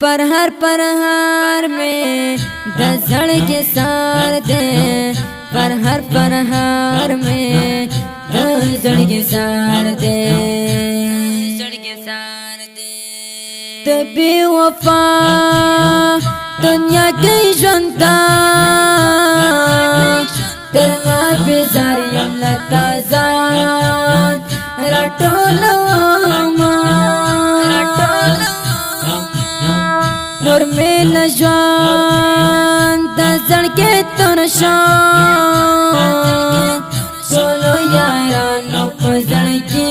पर हर में दसड़ के सार दे, पर हर में दसड़ के सार दे, ते बेवफा दुनिया की जनता तेरा बेजारी लता जान रटोलो नूर में नजवान दसड़ के तो नशान सोलो यारानो पजड़ के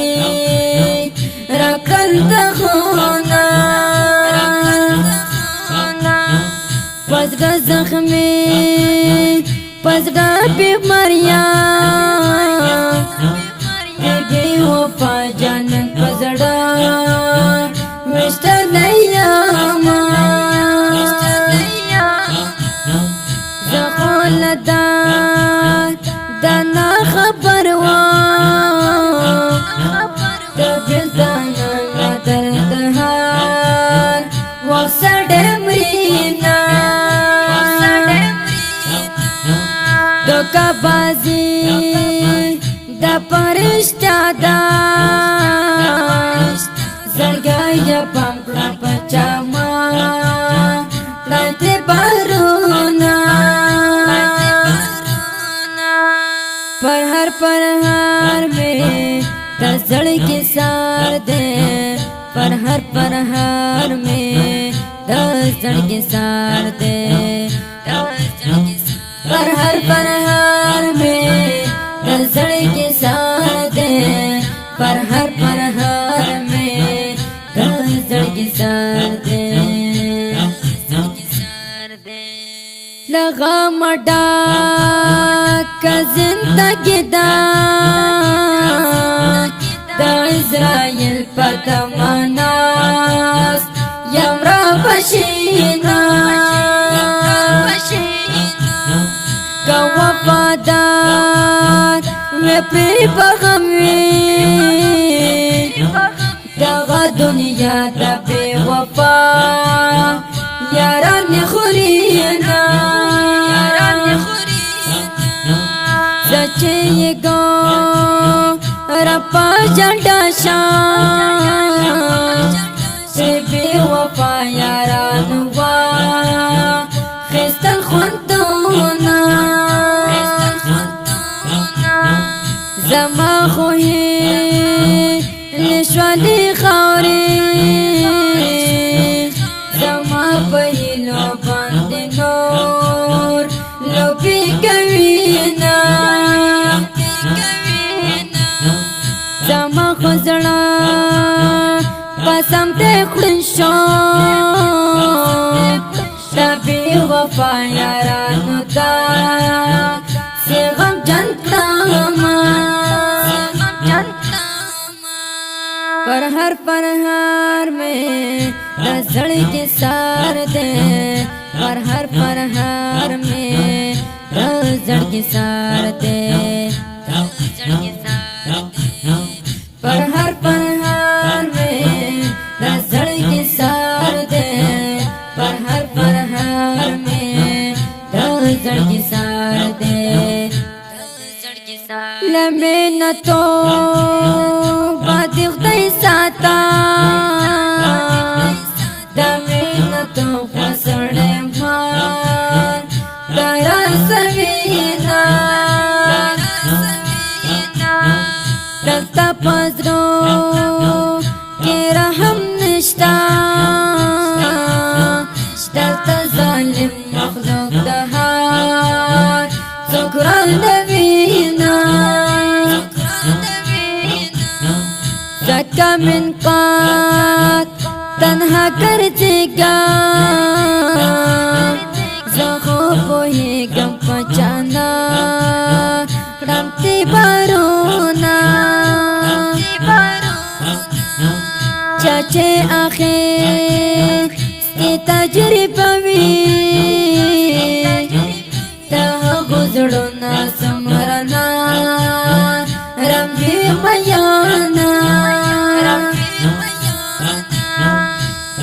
रखल दखोना पजड़ा जख्मी पजड़ा बीमारियां बेवफा जानन पजड़ा मिस्टर नैयामा जखोलदा दाना खबरवा तबिलदाना दर्दहार वक्सर डेमरीना दोका बाजी दा परिश्ता दा Zargaya pampa pachama Lante baruna पर हर में दसड़ के सार दे, पर हर में दसड़ के सार दे, पर हर में दसड़ के सार दे, पर हर में दसड़ के सार दे, लगा मडा का जिंदगी दा इज़राइल पतमानास यमरा बशीना का वफादार में बेबगमी दगा दुनिया दा बेवफा यारान खुरीना सच्चे ये गो रपा जंडा शान से बेवफा यारान वा खिस्तल खुंदोना जमा खोहे निश्वाली खारे जमा पहिलो बंदे नोर लोपी कवीना जमा खुजड़ा पसम ते खुशो तभी वफा यारानो दा से गम जनता पर हर में दसड़ के सार दे, पर हर में दसड़ के सार दे, पर हर में दसड़ के सार दे, पर हर में दसड़ के सार दे, लम्बे न तो बादिक साता दमे न तो फसड़े मार तारा सवीना तख्ता पजरो के रहम निष्ठा तख्ता जालिम मखलूक दहार शुक्रान दवीना का min पाक तन्हा कर देगा ज़खो पोहे गम पचाना रमती बारोना चाचे आखिर की तजुर्बा में तहा गुजरो ना समरना रंगी मयाना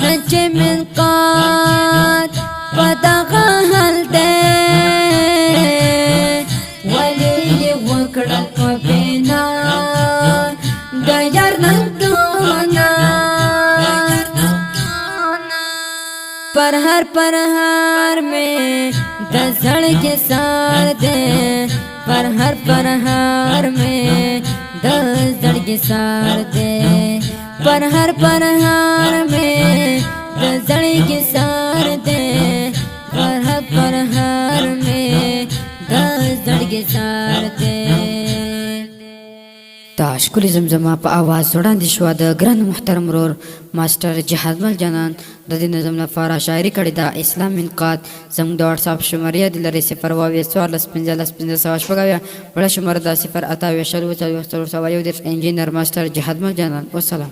नचे मिल का کینات پدغه حل دی ولی یې وکړل په بنا د یار ننګونه پر هر میں د زړګي سار دے پر هر میں د زړګي سار دے پر هر میں د زړګي سار دے پر هر میں د زړګي سار دے دا ښکلې زمزمه په اواز وړاندې شوه د ګران محترم ورور ماسټر جهادمل جانان د دې نظم لپاره شاعري کړې ده اسلام انقاد زموږ د واتساپ شمېره یاد لرئ 0 بله شماره ده 0 انجینر ماسټر جهادمل جانان والسلام